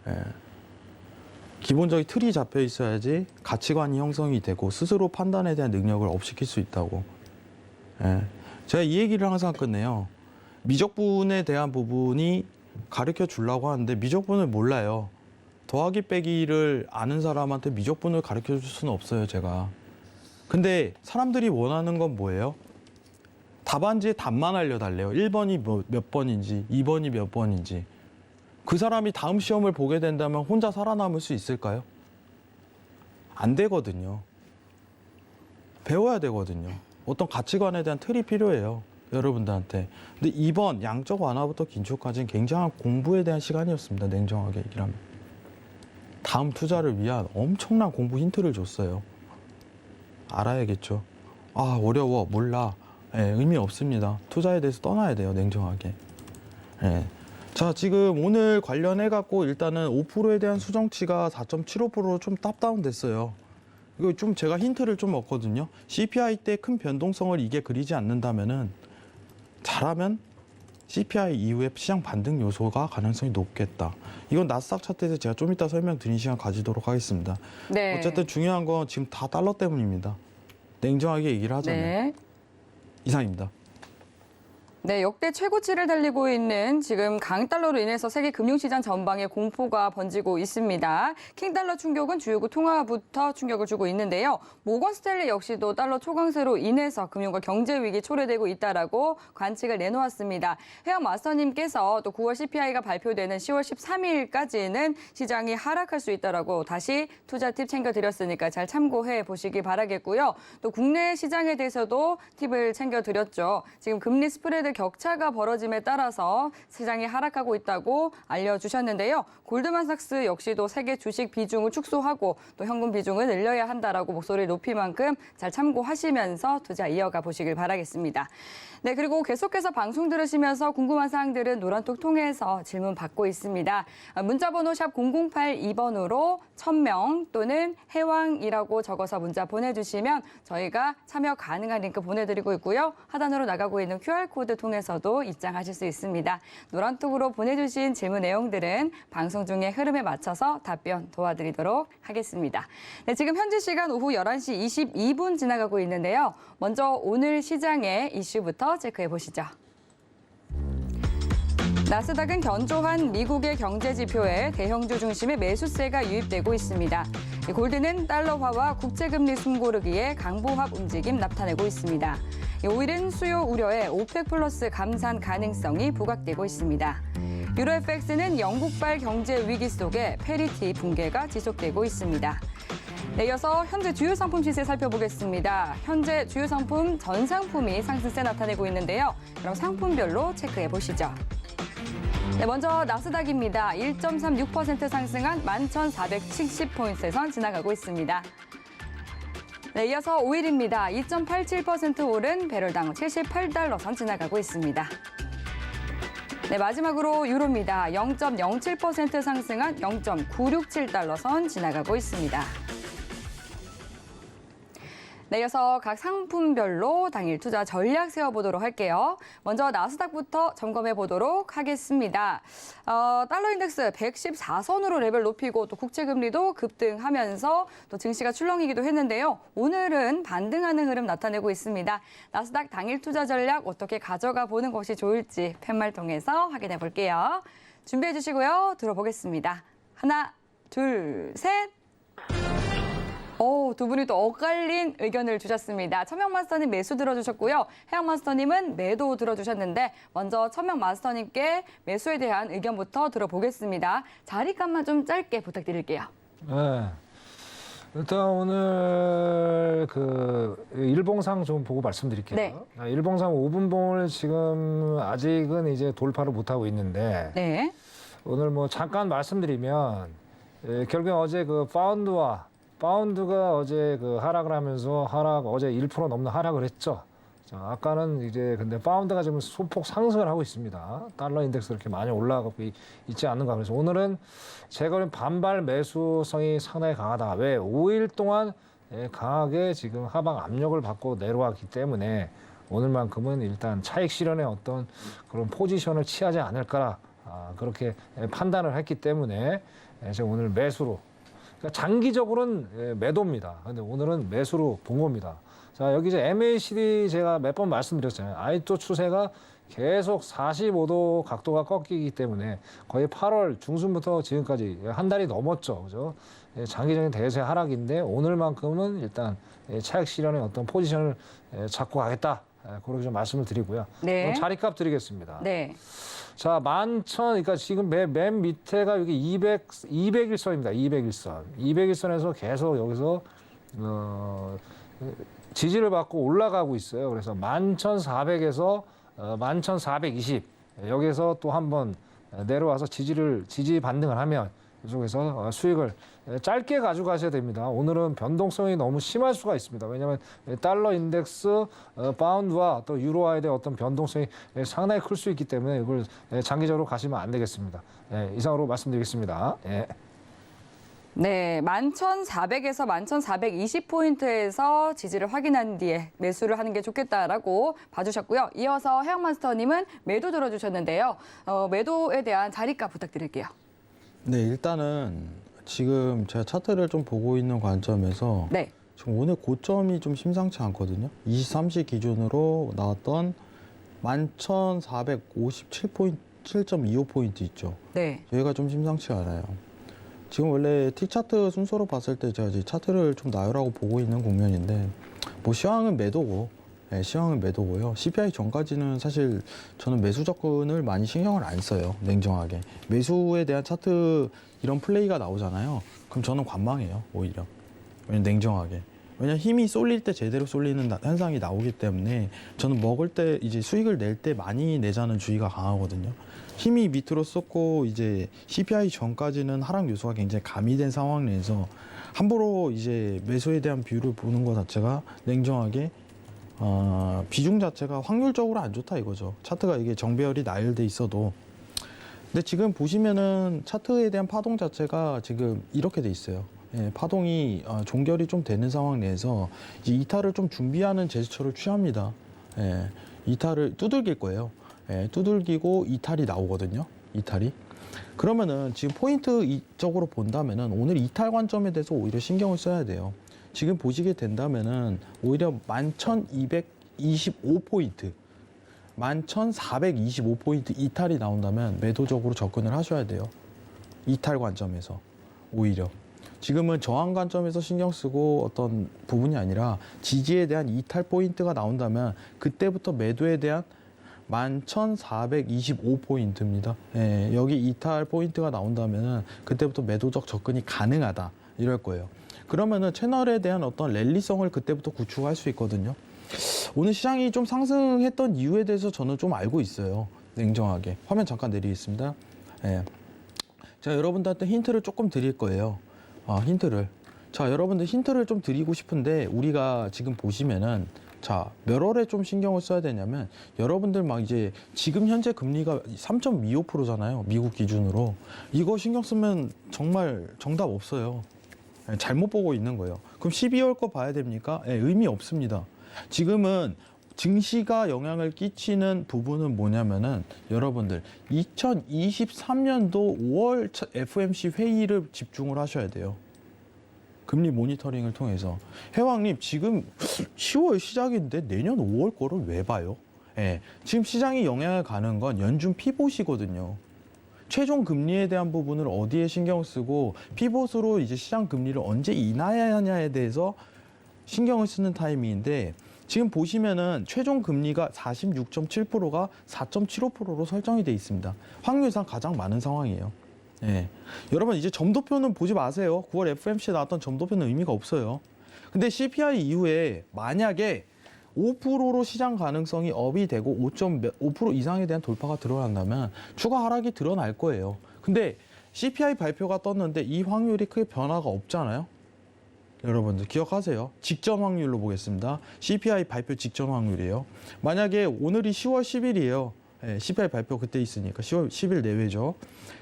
예. 기본적인 틀이 잡혀 있어야지 가치관이 형성이 되고 스스로 판단에 대한 능력을 업시킬 수 있다고. 예. 제가 이 얘기를 항상 끝내요. 미적분에 대한 부분이 가르쳐 주려고 하는데 미적분을 몰라요. 더하기 빼기를 아는 사람한테 미적분을 가르쳐 줄 수는 없어요, 제가. 근데 사람들이 원하는 건 뭐예요? 답안지에 답만 알려달래요. 1번이 몇 번인지, 2번이 몇 번인지. 그 사람이 다음 시험을 보게 된다면 혼자 살아남을 수 있을까요? 안 되거든요. 배워야 되거든요. 어떤 가치관에 대한 틀이 필요해요. 여러분들한테. 근데 이번 양적 완화부터 긴축까지는 굉장한 공부에 대한 시간이었습니다. 냉정하게 얘기를 하면. 다음 투자를 위한 엄청난 공부 힌트를 줬어요. 알아야겠죠. 아, 어려워. 몰라. 예, 의미 없습니다. 투자에 대해서 떠나야 돼요. 냉정하게. 예. 자, 지금 오늘 관련해갖고 일단은 5%에 대한 수정치가 4.75%로 좀 탑다운 됐어요. 이거 좀 제가 힌트를 좀 얻거든요. CPI 때 큰 변동성을 이게 그리지 않는다면은 잘하면 CPI 이후에 시장 반등 요소가 가능성이 높겠다. 이건 나스닥 차트에서 제가 좀 이따 설명드리는 시간 가지도록 하겠습니다. 네. 어쨌든 중요한 건 지금 다 달러 때문입니다. 냉정하게 얘기를 하자면. 네. 이상입니다. 네, 역대 최고치를 달리고 있는 지금 강달러로 인해서 세계 금융시장 전방에 공포가 번지고 있습니다. 킹달러 충격은 주요국 통화부터 충격을 주고 있는데요. 모건 스탠리 역시도 달러 초강세로 인해서 금융과 경제 위기 초래되고 있다라고 관측을 내놓았습니다. 회원 마스터님께서 또 9월 CPI가 발표되는 10월 13일까지는 시장이 하락할 수 있다라고 다시 투자 팁 챙겨드렸으니까 잘 참고해 보시기 바라겠고요. 또 국내 시장에 대해서도 팁을 챙겨드렸죠. 지금 금리 스프레드 격차가 벌어짐에 따라서 시장이 하락하고 있다고 알려주셨는데요. 골드만삭스 역시도 세계 주식 비중을 축소하고 또 현금 비중을 늘려야 한다라고 목소리를 높인 만큼 잘 참고하시면서 투자 이어가 보시길 바라겠습니다. 네, 그리고 계속해서 방송 들으시면서 궁금한 사항들은 노란톡 통해서 질문 받고 있습니다. 문자번호 샵 0082번으로 1000명 또는 해왕이라고 적어서 문자 보내주시면 저희가 참여 가능한 링크 보내드리고 있고요. 하단으로 나가고 있는 QR코드 통해서도 입장하실 수 있습니다. 노란톡으로 보내주신 질문 내용들은 방송 중에 흐름에 맞춰서 답변 도와드리도록 하겠습니다. 네, 지금 현지 시간 오후 11시 22분 지나가고 있는데요. 먼저 오늘 시장의 이슈부터 체크해 보시죠. 나스닥은 견조한 미국의 경제 지표에 대형주 중심의 매수세가 유입되고 있습니다. 골드는 달러화와 국제금리 숨고르기에 강보합 움직임 나타내고 있습니다. 5일은 수요 우려에 오펙 플러스 감산 가능성이 부각되고 있습니다. 유로 FX는 영국발 경제 위기 속에 페리티 붕괴가 지속되고 있습니다. 네, 이어서 현재 주요 상품 시세 살펴보겠습니다. 현재 주요 상품 전 상품이 상승세 나타내고 있는데요. 그럼 상품별로 체크해 보시죠. 네, 먼저 나스닥입니다. 1.36% 상승한 11,470포인트 선 지나가고 있습니다. 네, 이어서 오일입니다. 2.87% 오른 배럴당 78달러 선 지나가고 있습니다. 네, 마지막으로 유로입니다. 0.07% 상승한 0.967달러 선 지나가고 있습니다. 네, 이어서 각 상품별로 당일 투자 전략 세워보도록 할게요. 먼저 나스닥부터 점검해 보도록 하겠습니다. 달러 인덱스 114선으로 레벨 높이고 또 국채금리도 급등하면서 또 증시가 출렁이기도 했는데요. 오늘은 반등하는 흐름 나타내고 있습니다. 나스닥 당일 투자 전략 어떻게 가져가 보는 것이 좋을지 팻말 통해서 확인해 볼게요. 준비해 주시고요. 들어보겠습니다. 하나, 둘, 셋. 두 분이 또 엇갈린 의견을 주셨습니다. 천명 마스터님 매수 들어주셨고요. 해양 마스터님은 매도 들어주셨는데 먼저 천명 마스터님께 매수에 대한 의견부터 들어보겠습니다. 자리값만 좀 짧게 부탁드릴게요. 네. 일단 오늘 일봉상 좀 보고 말씀드릴게요. 네. 일봉상 5분봉을 지금 아직은 이제 돌파를 못하고 있는데 네. 오늘 뭐 잠깐 말씀드리면 결국에 어제 파운드가 어제 하락을 하면서 어제 1% 넘는 하락을 했죠. 자, 아까는 이제 근데 파운드가 지금 소폭 상승을 하고 있습니다. 달러 인덱스 이렇게 많이 올라가고 있지 않는가. 그래서 오늘은 제가 반발 매수성이 상당히 강하다. 왜? 5일 동안 강하게 지금 하방 압력을 받고 내려왔기 때문에 오늘만큼은 일단 차익 실현의 어떤 그런 포지션을 취하지 않을까 그렇게 판단을 했기 때문에 제가 오늘 매수로. 그러니까 장기적으로는 매도입니다. 근데 오늘은 매수로 본 겁니다. 자, 여기 이제 MACD 제가 몇 번 말씀드렸잖아요. 아직도 추세가 계속 45도 각도가 꺾이기 때문에 거의 8월 중순부터 지금까지 한 달이 넘었죠. 그죠? 장기적인 대세 하락인데 오늘만큼은 일단 차익 실현의 어떤 포지션을 잡고 가겠다. 그렇게 좀 말씀을 드리고요. 네. 그럼 자리값 드리겠습니다. 네. 자, 11,000, 그러니까 지금 맨 밑에가 여기 200일선입니다. 200일선. 200일선에서 계속 여기서 지지를 받고 올라가고 있어요. 그래서 11,400에서 11,420 여기서 또 한번 내려와서 지지 반등을 하면 이쪽에서 수익을 짧게 가져가셔야 됩니다. 오늘은 변동성이 너무 심할 수가 있습니다. 왜냐하면 달러 인덱스, 파운드와 또 유로화에 대한 어떤 변동성이 상당히 클 수 있기 때문에 이걸 장기적으로 가시면 안 되겠습니다. 이상으로 말씀드리겠습니다. 네, 11,400에서 11,420포인트에서 지지를 확인한 뒤에 매수를 하는 게 좋겠다라고 봐주셨고요. 이어서 해영마스터님은 매도 들어주셨는데요. 매도에 대한 자리가 부탁드릴게요. 네, 일단은 지금 제가 차트를 좀 보고 있는 관점에서 네. 지금 오늘 고점이 좀 심상치 않거든요. 23시 기준으로 나왔던 11,457포인트, 7.25포인트 있죠. 네. 여기가 좀 심상치가 않아요. 지금 원래 T차트 순서로 봤을 때 제가 이제 차트를 좀 나열하고 보고 있는 국면인데 뭐 시황은 매도고, 시황은 매도고요. CPI 전까지는 사실 저는 매수 접근을 많이 신경을 안 써요. 냉정하게. 매수에 대한 차트 이런 플레이가 나오잖아요. 그럼 저는 관망해요. 오히려. 왜냐면 냉정하게. 왜냐면 힘이 쏠릴 때 제대로 쏠리는 현상이 나오기 때문에 저는 먹을 때 이제 수익을 낼 때 많이 내자는 주의가 강하거든요. 힘이 밑으로 쏟고 이제 CPI 전까지는 하락 요소가 굉장히 가미된 상황 내에서 함부로 이제 매수에 대한 비율을 보는 것 자체가 냉정하게 비중 자체가 확률적으로 안 좋다 이거죠. 차트가 이게 정배열이 나열돼 있어도. 근데 지금 보시면은 차트에 대한 파동 자체가 지금 이렇게 돼 있어요. 파동이 종결이 좀 되는 상황 내에서 이제 이탈을 좀 준비하는 제스처를 취합니다. 이탈을 두들길 거예요. 두들기고 이탈이 나오거든요. 이탈이. 그러면은 지금 포인트 이쪽으로 본다면은 오늘 이탈 관점에 대해서 오히려 신경을 써야 돼요. 지금 보시게 된다면은 오히려 11,225포인트, 11,425포인트 이탈이 나온다면 매도적으로 접근을 하셔야 돼요. 이탈 관점에서 오히려. 지금은 저항 관점에서 신경 쓰고 어떤 부분이 아니라 지지에 대한 이탈 포인트가 나온다면 그때부터 매도에 대한 11,425포인트입니다. 여기 이탈 포인트가 나온다면 그때부터 매도적 접근이 가능하다 이럴 거예요. 그러면은 채널에 대한 어떤 랠리성을 그때부터 구축할 수 있거든요. 오늘 시장이 좀 상승했던 이유에 대해서 저는 좀 알고 있어요. 냉정하게. 화면 잠깐 내리겠습니다. 제가 여러분들한테 힌트를 조금 드릴 거예요. 힌트를. 자, 여러분들 힌트를 좀 드리고 싶은데 우리가 지금 보시면은 자, 몇 월에 좀 신경을 써야 되냐면 여러분들 막 이제 지금 현재 금리가 3.25%잖아요. 미국 기준으로. 이거 신경 쓰면 정말 정답 없어요. 잘못 보고 있는 거예요. 그럼 12월 거 봐야 됩니까? 의미 없습니다. 지금은 증시가 영향을 끼치는 부분은 뭐냐면은 여러분들 2023년도 5월 FOMC 회의를 집중을 하셔야 돼요. 금리 모니터링을 통해서. 해왕님 지금 10월 시작인데 내년 5월 거를 왜 봐요? 지금 시장이 영향을 가는 건 연준 피봇이거든요. 최종 금리에 대한 부분을 어디에 신경 쓰고 피봇으로 이제 시장 금리를 언제 인하하냐에 대해서 신경을 쓰는 타이밍인데 지금 보시면은 최종 금리가 46.7%가 4.75%로 설정이 돼 있습니다. 확률상 가장 많은 상황이에요. 여러분 이제 점도표는 보지 마세요. 9월 FOMC에 나왔던 점도표는 의미가 없어요. 근데 CPI 이후에 만약에 5%로 시장 가능성이 업이 되고 5.5% 이상에 대한 돌파가 드러난다면 추가 하락이 드러날 거예요. 근데 CPI 발표가 떴는데 이 확률이 크게 변화가 없잖아요. 여러분들 기억하세요. 직전 확률로 보겠습니다. CPI 발표 직전 확률이에요. 만약에 오늘이 10월 10일이에요. CPI 발표 그때 있으니까 10월 10일 내외죠.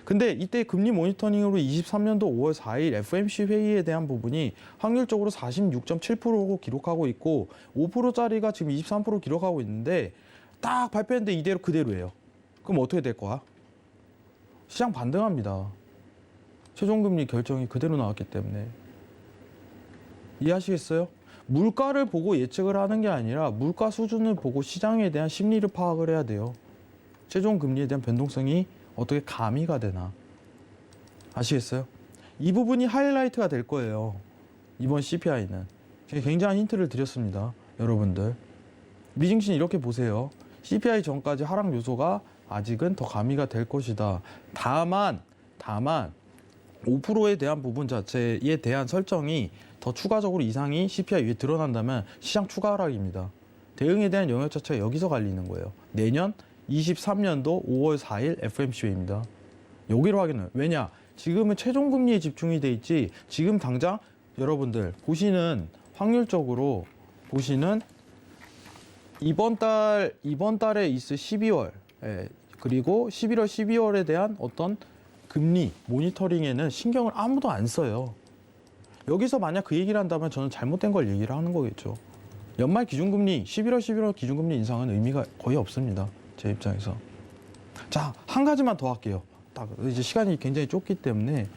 근데 이때 금리 모니터링으로 23년도 5월 4일 FOMC 회의에 대한 부분이 확률적으로 46.7%로 기록하고 있고 5%짜리가 지금 23% 기록하고 있는데 딱 발표했는데 이대로 그대로예요. 그럼 어떻게 될 거야? 시장 반등합니다. 최종금리 결정이 그대로 나왔기 때문에. 이해하시겠어요? 물가를 보고 예측을 하는 게 아니라 물가 수준을 보고 시장에 대한 심리를 파악을 해야 돼요. 최종 금리에 대한 변동성이 어떻게 가미가 되나. 아시겠어요? 이 부분이 하이라이트가 될 거예요. 이번 CPI는. 굉장한 힌트를 드렸습니다. 여러분들. 미증시는 이렇게 보세요. CPI 전까지 하락 요소가 아직은 더 가미가 될 것이다. 다만 5%에 대한 부분 자체에 대한 설정이 더 추가적으로 이상이 CPI 위에 드러난다면 시장 추가 하락입니다. 대응에 대한 영역 자체가 여기서 갈리는 거예요. 내년 23년도 5월 4일 FOMC회의입니다. 여기로 확인해요. 왜냐? 지금은 최종금리에 집중이 돼 있지 지금 당장 여러분들 보시는 확률적으로 보시는 이번 달에 있을 12월 그리고 11월, 12월에 대한 어떤 금리 모니터링에는 신경을 아무도 안 써요. 여기서 만약 그 얘기를 한다면 저는 잘못된 걸 얘기를 하는 거겠죠. 연말 기준금리, 11월 기준금리 인상은 의미가 거의 없습니다. 제 입장에서. 자, 한 가지만 더 할게요. 딱 이제 시간이 굉장히 좁기 때문에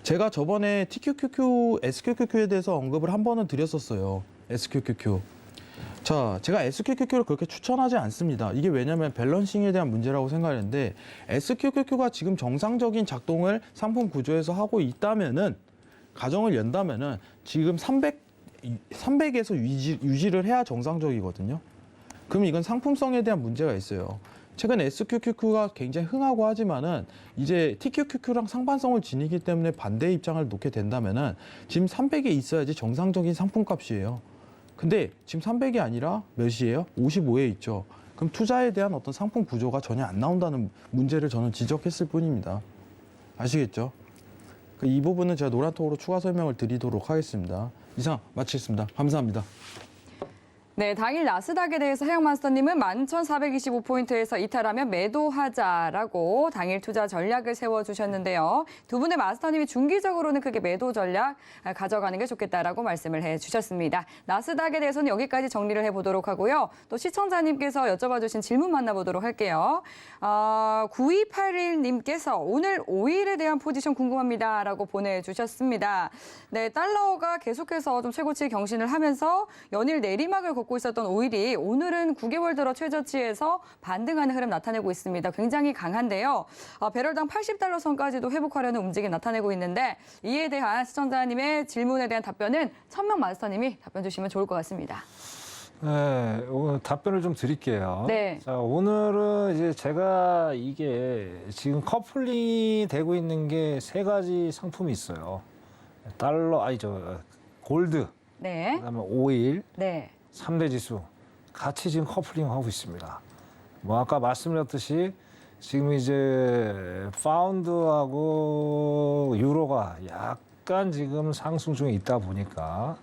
제가 저번에 TQQQ, SQQQ에 대해서 언급을 한 번은 드렸었어요. SQQQ. 자, 제가 SQQQ를 그렇게 추천하지 않습니다. 이게 왜냐면 밸런싱에 대한 문제라고 생각하는데 SQQQ가 지금 정상적인 작동을 상품 구조에서 하고 있다면은 가정을 연다면은 지금 300에서 유지를 해야 정상적이거든요. 그럼 이건 상품성에 대한 문제가 있어요. 최근 SQQQ가 굉장히 흥하고 하지만은 이제 TQQQ랑 상반성을 지니기 때문에 반대 입장을 놓게 된다면은 지금 300에 있어야지 정상적인 상품값이에요. 근데 지금 300이 아니라 몇이에요? 55에 있죠. 그럼 투자에 대한 어떤 상품 구조가 전혀 안 나온다는 문제를 저는 지적했을 뿐입니다. 아시겠죠? 이 부분은 제가 노란톡으로 추가 설명을 드리도록 하겠습니다. 이상 마치겠습니다. 감사합니다. 네, 당일 나스닥에 대해서 해영마스터님은 11,425포인트에서 이탈하면 매도하자라고 당일 투자 전략을 세워주셨는데요. 두 분의 마스터님이 중기적으로는 크게 매도 전략 가져가는 게 좋겠다라고 말씀을 해주셨습니다. 나스닥에 대해서는 여기까지 정리를 해보도록 하고요. 또 시청자님께서 여쭤봐 주신 질문 만나보도록 할게요. 9281님께서 오늘 오일에 대한 포지션 궁금합니다라고 보내주셨습니다. 네, 달러가 계속해서 좀 최고치 경신을 하면서 연일 내리막을 걷고 있었던 오일이 오늘은 9개월 들어 최저치에서 반등하는 흐름 나타내고 있습니다. 굉장히 강한데요. 배럴당 80달러 선까지도 회복하려는 움직임 나타내고 있는데 이에 대한 시청자님의 질문에 대한 답변은 천명 마스터님이 답변 주시면 좋을 것 같습니다. 네, 오늘 답변을 좀 드릴게요. 네. 자, 오늘은 이제 제가 이게 지금 커플링이 되고 있는 게 세 가지 상품이 있어요. 골드, 네. 그다음에 오일, 네. 3대 지수 같이 지금 커플링하고 있습니다. 뭐 아까 말씀드렸듯이 지금 이제 파운드하고 유로가 약간 지금 상승 중에 있다 보니까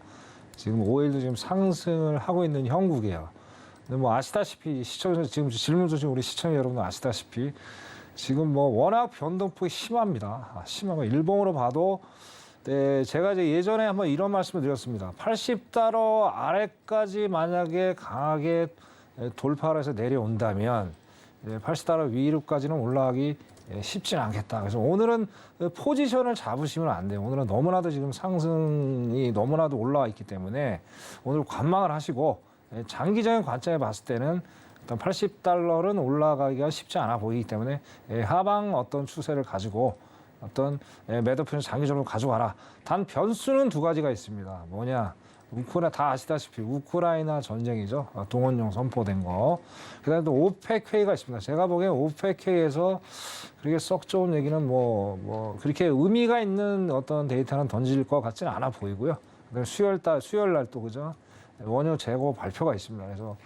지금 오일도 지금 상승을 하고 있는 형국이에요. 근데 뭐 아시다시피 지금 질문 주신 우리 시청자 여러분 아시다시피 지금 뭐 워낙 변동폭이 심합니다. 심하고 일봉으로 봐도 네, 제가 이제 예전에 한번 이런 말씀을 드렸습니다. 80달러 아래까지 만약에 강하게 돌파를 해서 내려온다면 80달러 위로까지는 올라가기 쉽지는 않겠다. 그래서 오늘은 포지션을 잡으시면 안 돼요. 오늘은 너무나도 지금 상승이 너무나도 올라와 있기 때문에 오늘 관망을 하시고 장기적인 관점에 봤을 때는 일단 80달러는 올라가기가 쉽지 않아 보이기 때문에 하방 어떤 추세를 가지고 어떤 매도 포지션 장기적으로 가져가라. 단 변수는 두 가지가 있습니다. 뭐냐? 다 아시다시피 우크라이나 전쟁이죠. 동원령 선포된 거. 그다음에 또 오펙 회의가 있습니다. 제가 보기엔 오펙 회의에서 그렇게 썩 좋은 얘기는 뭐 그렇게 의미가 있는 어떤 데이터는 던질 것 같지는 않아 보이고요. 그다음에 수요일 날 또 그죠? 원유 재고 발표가 있습니다. 그래서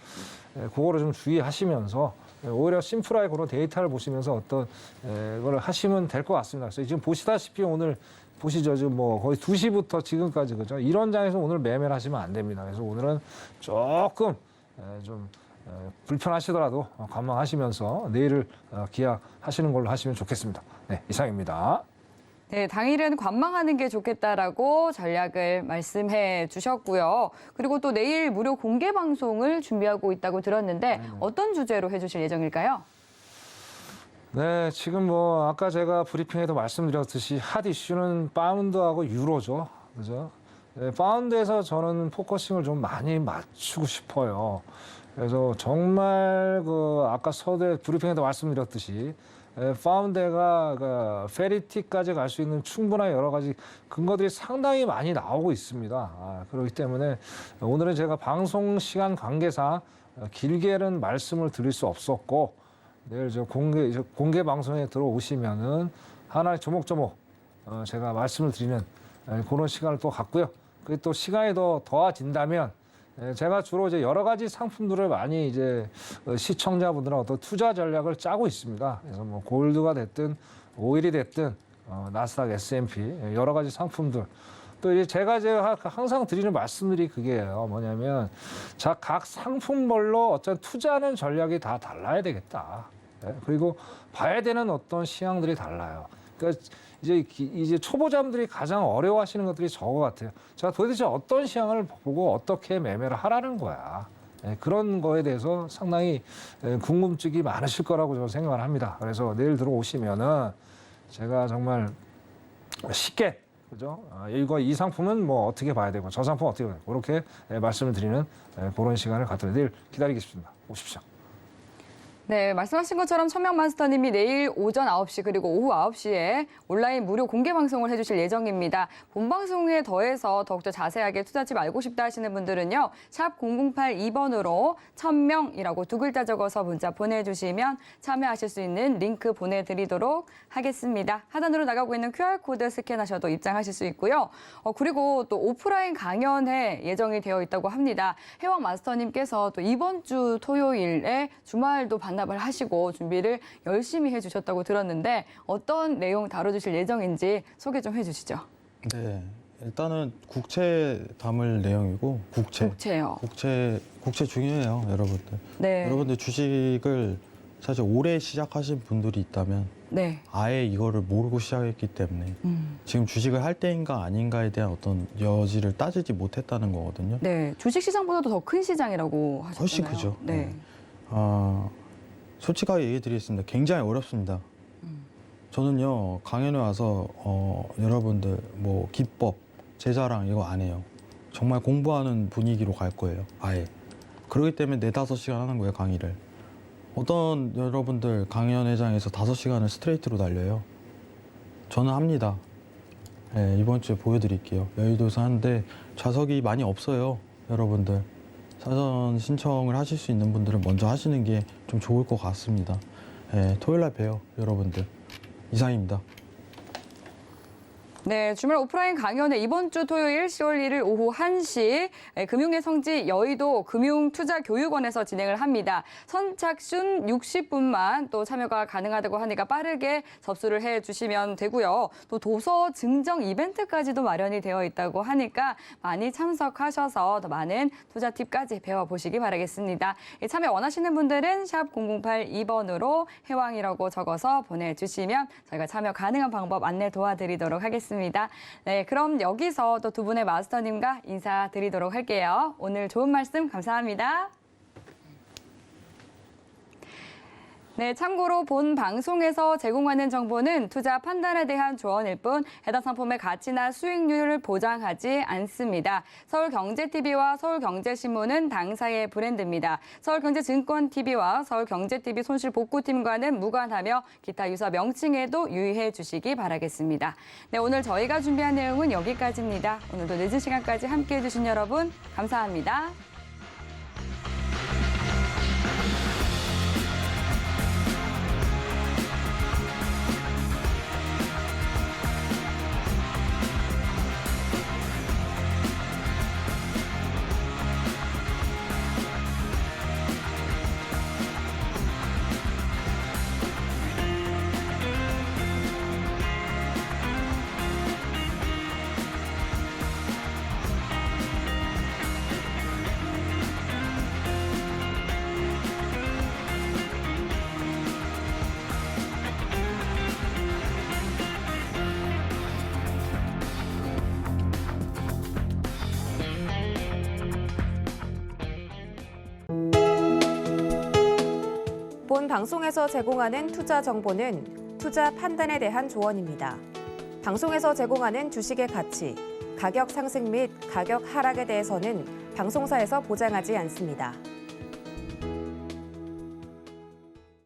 그거를 좀 주의하시면서 오히려 심플하게 그런 데이터를 보시면서 어떤 걸 하시면 될 것 같습니다. 그래서 지금 보시다시피 오늘 보시죠. 지금 뭐 거의 2시부터 지금까지 그죠. 이런 장에서 오늘 매매를 하시면 안 됩니다. 그래서 오늘은 조금 좀 불편하시더라도 관망하시면서 내일을 기약하시는 걸로 하시면 좋겠습니다. 네, 이상입니다. 네, 당일은 관망하는 게 좋겠다라고 전략을 말씀해 주셨고요. 그리고 또 내일 무료 공개 방송을 준비하고 있다고 들었는데 어떤 주제로 해주실 예정일까요? 네, 지금 뭐 아까 제가 브리핑에도 말씀드렸듯이 핫 이슈는 파운드하고 유로죠, 그죠? 네, 파운드에서 저는 포커싱을 좀 많이 맞추고 싶어요. 그래서 정말 아까 서두에 브리핑에도 말씀드렸듯이 파운드가 페리티까지 갈 수 있는 충분한 여러 가지 근거들이 상당히 많이 나오고 있습니다. 그렇기 때문에 오늘은 제가 방송 시간 관계상 길게는 말씀을 드릴 수 없었고 내일 공개 방송에 들어오시면은 하나의 조목조목 제가 말씀을 드리는 그런 시간을 또 갖고요. 그게 또 시간이 더 더해진다면 제가 주로 이제 여러 가지 상품들을 많이 이제 시청자분들하고 또 투자 전략을 짜고 있습니다. 그래서 뭐 골드가 됐든 오일이 됐든 나스닥, S&P 여러 가지 상품들. 또 이제 제가 항상 드리는 말씀들이 그게요. 뭐냐면 자, 각 상품별로 어떤 투자하는 전략이 다 달라야 되겠다. 그리고 봐야 되는 어떤 시향들이 달라요. 그러니까 이제 초보자분들이 가장 어려워하시는 것들이 저거 같아요. 자, 도대체 어떤 시향을 보고 어떻게 매매를 하라는 거야. 그런 거에 대해서 상당히 궁금증이 많으실 거라고 저는 생각을 합니다. 그래서 내일 들어오시면은 제가 정말 쉽게 그죠? 이 상품은 뭐 어떻게 봐야 되고 저 상품 어떻게 봐야 되고 그렇게 말씀을 드리는 그런 시간을 갖도록 내일 기다리겠습니다. 오십시오. 네, 말씀하신 것처럼 천명 마스터님이 내일 오전 9시 그리고 오후 9시에 온라인 무료 공개 방송을 해주실 예정입니다. 본 방송에 더해서 더욱더 자세하게 투자집 알고 싶다 하시는 분들은요. 샵 0082번으로 천명이라고 두 글자 적어서 문자 보내주시면 참여하실 수 있는 링크 보내드리도록 하겠습니다. 하단으로 나가고 있는 QR코드 스캔하셔도 입장하실 수 있고요. 그리고 또 오프라인 강연회 예정이 되어 있다고 합니다. 혜왕 마스터님께서 또 이번 주 토요일에 주말도 반납을 하시고 준비를 열심히 해주셨다고 들었는데 어떤 내용 다뤄주실 예정인지 소개 좀 해주시죠. 네, 일단은 국채 담을 내용이고 국채요. 국채 중요해요, 여러분들. 네. 여러분들 주식을 사실 올해 시작하신 분들이 있다면 네. 아예 이거를 모르고 시작했기 때문에 지금 주식을 할 때인가 아닌가에 대한 어떤 여지를 따지지 못했다는 거거든요. 네. 주식 시장보다도 더 큰 시장이라고 하셨잖아요. 훨씬 크죠. 네. 솔직하게 얘기 드리겠습니다. 굉장히 어렵습니다. 저는요, 강연에 와서 여러분들 뭐 기법, 제자랑 이거 안 해요. 정말 공부하는 분위기로 갈 거예요. 아예. 그렇기 때문에 4-5시간 하는 거예요, 강의를. 어떤 여러분들 강연회장에서 5시간을 스트레이트로 달려요. 저는 합니다. 네, 이번 주에 보여드릴게요. 여의도에서 하는데 좌석이 많이 없어요, 여러분들. 사전 신청을 하실 수 있는 분들은 먼저 하시는 게 좀 좋을 것 같습니다. 네, 토요일 날 봬요, 여러분들. 이상입니다. 네, 주말 오프라인 강연회 이번 주 토요일 10월 1일 오후 1시 금융의 성지 여의도 금융투자교육원에서 진행을 합니다. 선착순 60분만 또 참여가 가능하다고 하니까 빠르게 접수를 해주시면 되고요. 또 도서 증정 이벤트까지도 마련이 되어 있다고 하니까 많이 참석하셔서 더 많은 투자 팁까지 배워보시기 바라겠습니다. 참여 원하시는 분들은 샵 0082번으로 해왕이라고 적어서 보내주시면 저희가 참여 가능한 방법 안내 도와드리도록 하겠습니다. 네, 그럼 여기서 또 두 분의 마스터님과 인사드리도록 할게요. 오늘 좋은 말씀 감사합니다. 네, 참고로 본 방송에서 제공하는 정보는 투자 판단에 대한 조언일 뿐 해당 상품의 가치나 수익률을 보장하지 않습니다. 서울경제TV와 서울경제신문은 당사의 브랜드입니다. 서울경제증권TV와 서울경제TV 손실복구팀과는 무관하며 기타 유사 명칭에도 유의해 주시기 바라겠습니다. 네, 오늘 저희가 준비한 내용은 여기까지입니다. 오늘도 늦은 시간까지 함께해 주신 여러분 감사합니다. 본 방송에서 제공하는 투자 정보는 투자 판단에 대한 조언입니다. 방송에서 제공하는 주식의 가치, 가격 상승 및 가격 하락에 대해서는 방송사에서 보장하지 않습니다.